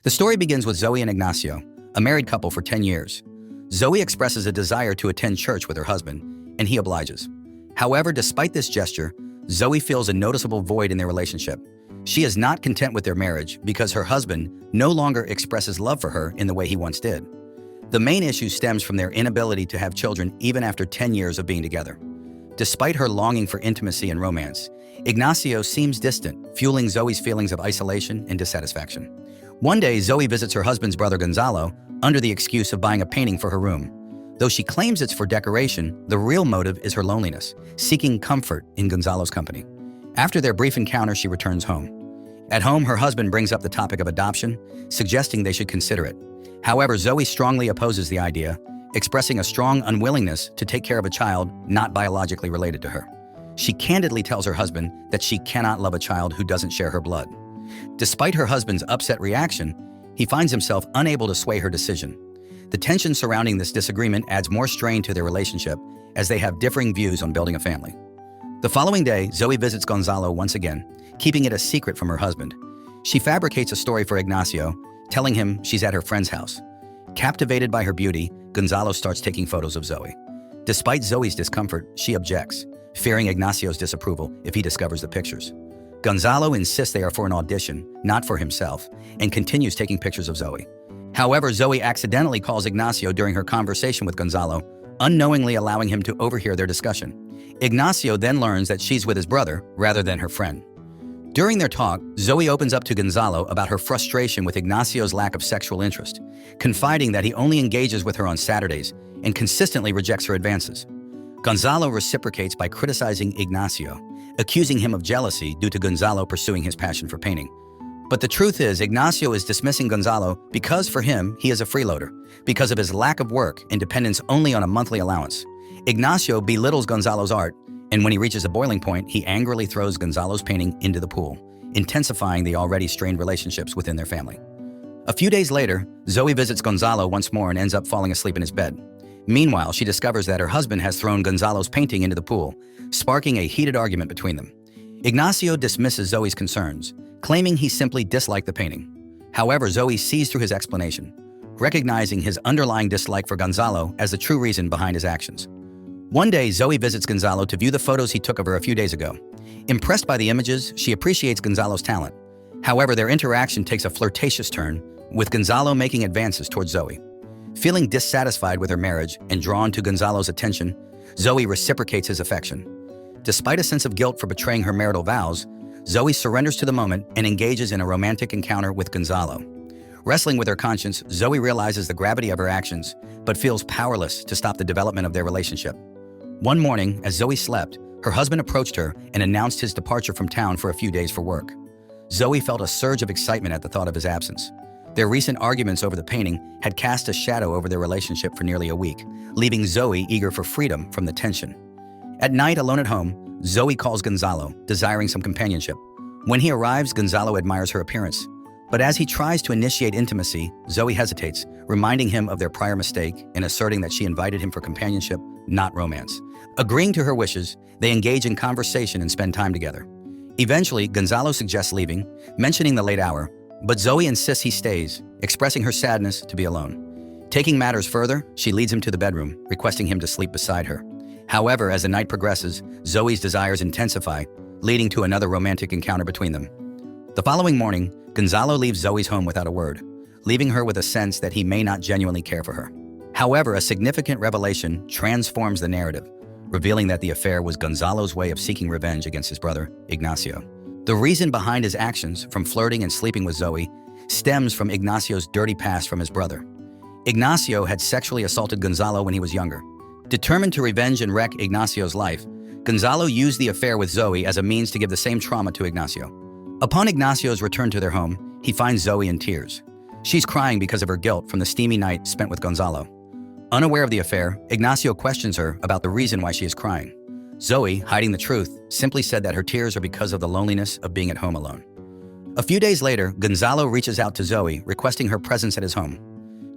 The story begins with Zoe and Ignacio, a married couple for 10 years. Zoe expresses a desire to attend church with her husband, and he obliges. However, despite this gesture, Zoe feels a noticeable void in their relationship. She is not content with their marriage because her husband no longer expresses love for her in the way he once did. The main issue stems from their inability to have children even after 10 years of being together. Despite her longing for intimacy and romance, Ignacio seems distant, fueling Zoe's feelings of isolation and dissatisfaction. One day, Zoe visits her husband's brother Gonzalo under the excuse of buying a painting for her room. Though she claims it's for decoration, the real motive is her loneliness, seeking comfort in Gonzalo's company. After their brief encounter, she returns home. At home, her husband brings up the topic of adoption, suggesting they should consider it. However, Zoe strongly opposes the idea, expressing a strong unwillingness to take care of a child not biologically related to her. She candidly tells her husband that she cannot love a child who doesn't share her blood. Despite her husband's upset reaction, he finds himself unable to sway her decision. The tension surrounding this disagreement adds more strain to their relationship as they have differing views on building a family. The following day, Zoe visits Gonzalo once again, keeping it a secret from her husband. She fabricates a story for Ignacio, telling him she's at her friend's house. Captivated by her beauty, Gonzalo starts taking photos of Zoe. Despite Zoe's discomfort, she objects, fearing Ignacio's disapproval if he discovers the pictures. Gonzalo insists they are for an audition, not for himself, and continues taking pictures of Zoe. However, Zoe accidentally calls Ignacio during her conversation with Gonzalo, unknowingly allowing him to overhear their discussion. Ignacio then learns that she's with his brother rather than her friend. During their talk, Zoe opens up to Gonzalo about her frustration with Ignacio's lack of sexual interest, confiding that he only engages with her on Saturdays and consistently rejects her advances. Gonzalo reciprocates by criticizing Ignacio, accusing him of jealousy due to Gonzalo pursuing his passion for painting. But the truth is, Ignacio is dismissing Gonzalo because for him, he is a freeloader, because of his lack of work and dependence only on a monthly allowance. Ignacio belittles Gonzalo's art, and when he reaches a boiling point, he angrily throws Gonzalo's painting into the pool, intensifying the already strained relationships within their family. A few days later, Zoe visits Gonzalo once more and ends up falling asleep in his bed. Meanwhile, she discovers that her husband has thrown Gonzalo's painting into the pool, sparking a heated argument between them. Ignacio dismisses Zoe's concerns, claiming he simply disliked the painting. However, Zoe sees through his explanation, recognizing his underlying dislike for Gonzalo as the true reason behind his actions. One day, Zoe visits Gonzalo to view the photos he took of her a few days ago. Impressed by the images, she appreciates Gonzalo's talent. However, their interaction takes a flirtatious turn, with Gonzalo making advances towards Zoe. Feeling dissatisfied with her marriage and drawn to Gonzalo's attention, Zoe reciprocates his affection. Despite a sense of guilt for betraying her marital vows, Zoe surrenders to the moment and engages in a romantic encounter with Gonzalo. Wrestling with her conscience, Zoe realizes the gravity of her actions, but feels powerless to stop the development of their relationship. One morning, as Zoe slept, her husband approached her and announced his departure from town for a few days for work. Zoe felt a surge of excitement at the thought of his absence. Their recent arguments over the painting had cast a shadow over their relationship for nearly a week, leaving Zoe eager for freedom from the tension. At night, alone at home, Zoe calls Gonzalo, desiring some companionship. When he arrives, Gonzalo admires her appearance. But as he tries to initiate intimacy, Zoe hesitates, reminding him of their prior mistake and asserting that she invited him for companionship, not romance. Agreeing to her wishes, they engage in conversation and spend time together. Eventually, Gonzalo suggests leaving, mentioning the late hour, but Zoe insists he stays, expressing her sadness to be alone. Taking matters further, she leads him to the bedroom, requesting him to sleep beside her. However, as the night progresses, Zoe's desires intensify, leading to another romantic encounter between them. The following morning, Gonzalo leaves Zoe's home without a word, leaving her with a sense that he may not genuinely care for her. However, a significant revelation transforms the narrative, revealing that the affair was Gonzalo's way of seeking revenge against his brother, Ignacio. The reason behind his actions, from flirting and sleeping with Zoe, stems from Ignacio's dirty past from his brother. Ignacio had sexually assaulted Gonzalo when he was younger. Determined to revenge and wreck Ignacio's life, Gonzalo used the affair with Zoe as a means to give the same trauma to Ignacio. Upon Ignacio's return to their home, he finds Zoe in tears. She's crying because of her guilt from the steamy night spent with Gonzalo. Unaware of the affair, Ignacio questions her about the reason why she is crying. Zoe, hiding the truth, simply said that her tears are because of the loneliness of being at home alone. A few days later, Gonzalo reaches out to Zoe, requesting her presence at his home.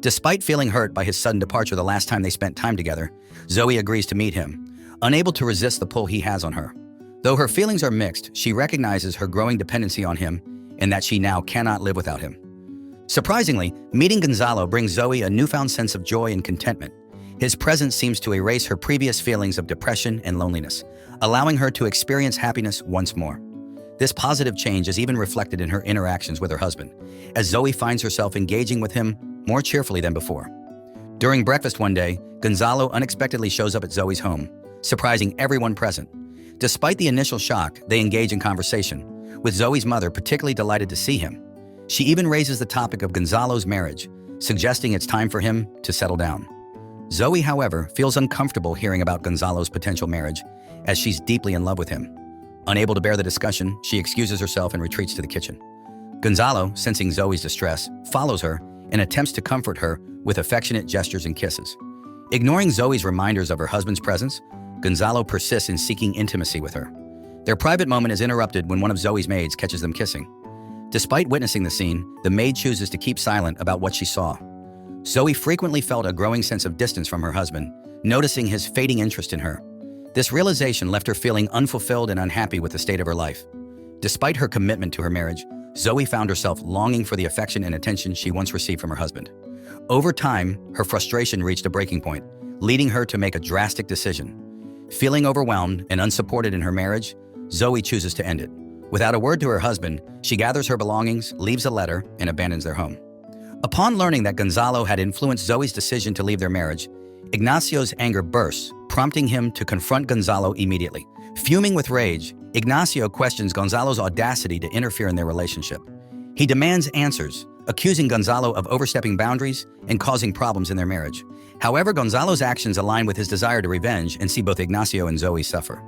Despite feeling hurt by his sudden departure the last time they spent time together, Zoe agrees to meet him, unable to resist the pull he has on her. Though her feelings are mixed, she recognizes her growing dependency on him and that she now cannot live without him. Surprisingly, meeting Gonzalo brings Zoe a newfound sense of joy and contentment. His presence seems to erase her previous feelings of depression and loneliness, allowing her to experience happiness once more. This positive change is even reflected in her interactions with her husband, as Zoe finds herself engaging with him more cheerfully than before. During breakfast one day, Gonzalo unexpectedly shows up at Zoe's home, surprising everyone present. Despite the initial shock, they engage in conversation, with Zoe's mother particularly delighted to see him. She even raises the topic of Gonzalo's marriage, suggesting it's time for him to settle down. Zoe, however, feels uncomfortable hearing about Gonzalo's potential marriage, as she's deeply in love with him. Unable to bear the discussion, she excuses herself and retreats to the kitchen. Gonzalo, sensing Zoe's distress, follows her and attempts to comfort her with affectionate gestures and kisses. Ignoring Zoe's reminders of her husband's presence, Gonzalo persists in seeking intimacy with her. Their private moment is interrupted when one of Zoe's maids catches them kissing. Despite witnessing the scene, the maid chooses to keep silent about what she saw. Zoe frequently felt a growing sense of distance from her husband, noticing his fading interest in her. This realization left her feeling unfulfilled and unhappy with the state of her life. Despite her commitment to her marriage, Zoe found herself longing for the affection and attention she once received from her husband. Over time, her frustration reached a breaking point, leading her to make a drastic decision. Feeling overwhelmed and unsupported in her marriage, Zoe chooses to end it. Without a word to her husband, she gathers her belongings, leaves a letter, and abandons their home. Upon learning that Gonzalo had influenced Zoe's decision to leave their marriage, Ignacio's anger bursts, prompting him to confront Gonzalo immediately. Fuming with rage, Ignacio questions Gonzalo's audacity to interfere in their relationship. He demands answers, accusing Gonzalo of overstepping boundaries and causing problems in their marriage. However, Gonzalo's actions align with his desire to revenge and see both Ignacio and Zoe suffer.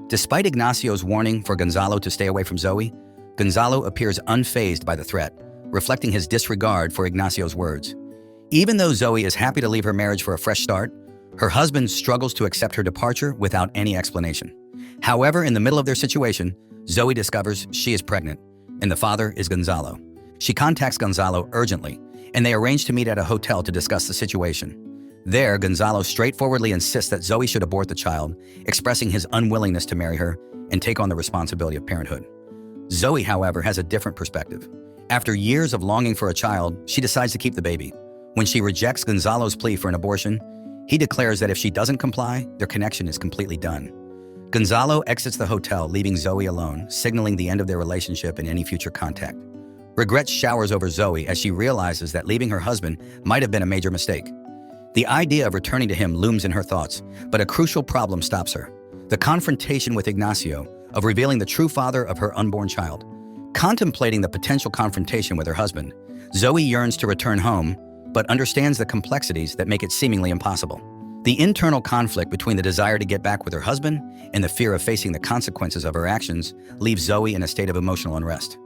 Despite Ignacio's warning for Gonzalo to stay away from Zoe, Gonzalo appears unfazed by the threat, reflecting his disregard for Ignacio's words. Even though Zoe is happy to leave her marriage for a fresh start, her husband struggles to accept her departure without any explanation. However, in the middle of their situation, Zoe discovers she is pregnant, and the father is Gonzalo. She contacts Gonzalo urgently, and they arrange to meet at a hotel to discuss the situation. There, Gonzalo straightforwardly insists that Zoe should abort the child, expressing his unwillingness to marry her and take on the responsibility of parenthood. Zoe, however, has a different perspective. After years of longing for a child, she decides to keep the baby. When she rejects Gonzalo's plea for an abortion, he declares that if she doesn't comply, their connection is completely done. Gonzalo exits the hotel, leaving Zoe alone, signaling the end of their relationship and any future contact. Regret showers over Zoe as she realizes that leaving her husband might have been a major mistake. The idea of returning to him looms in her thoughts, but a crucial problem stops her: the confrontation with Ignacio, of revealing the true father of her unborn child. Contemplating the potential confrontation with her husband, Zoe yearns to return home, but understands the complexities that make it seemingly impossible. The internal conflict between the desire to get back with her husband and the fear of facing the consequences of her actions leaves Zoe in a state of emotional unrest.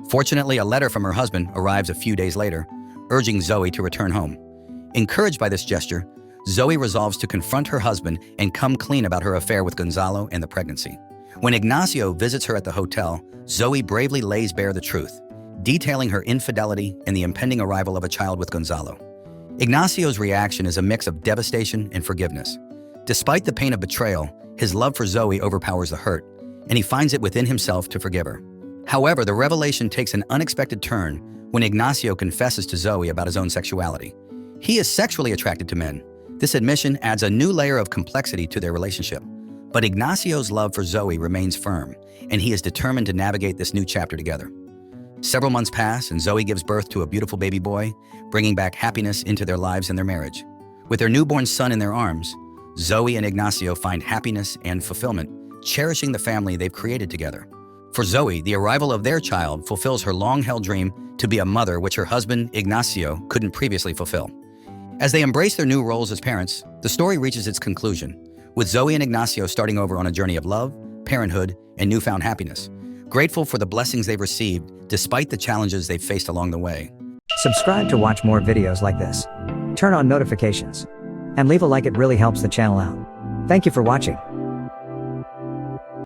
Fortunately, a letter from her husband arrives a few days later, urging Zoe to return home. Encouraged by this gesture, Zoe resolves to confront her husband and come clean about her affair with Gonzalo and the pregnancy. When Ignacio visits her at the hotel, Zoe bravely lays bare the truth, detailing her infidelity and the impending arrival of a child with Gonzalo. Ignacio's reaction is a mix of devastation and forgiveness. Despite the pain of betrayal, his love for Zoe overpowers the hurt, and he finds it within himself to forgive her. However, the revelation takes an unexpected turn when Ignacio confesses to Zoe about his own sexuality. He is sexually attracted to men. This admission adds a new layer of complexity to their relationship. But Ignacio's love for Zoe remains firm, and he is determined to navigate this new chapter together. Several months pass, and Zoe gives birth to a beautiful baby boy, bringing back happiness into their lives and their marriage. With their newborn son in their arms, Zoe and Ignacio find happiness and fulfillment, cherishing the family they've created together. For Zoe, the arrival of their child fulfills her long-held dream to be a mother, which her husband, Ignacio, couldn't previously fulfill. As they embrace their new roles as parents, the story reaches its conclusion, with Zoe and Ignacio starting over on a journey of love, parenthood, and newfound happiness, grateful for the blessings they've received despite the challenges they've faced along the way. Subscribe to watch more videos like this. Turn on notifications. And leave a like, it really helps the channel out. Thank you for watching.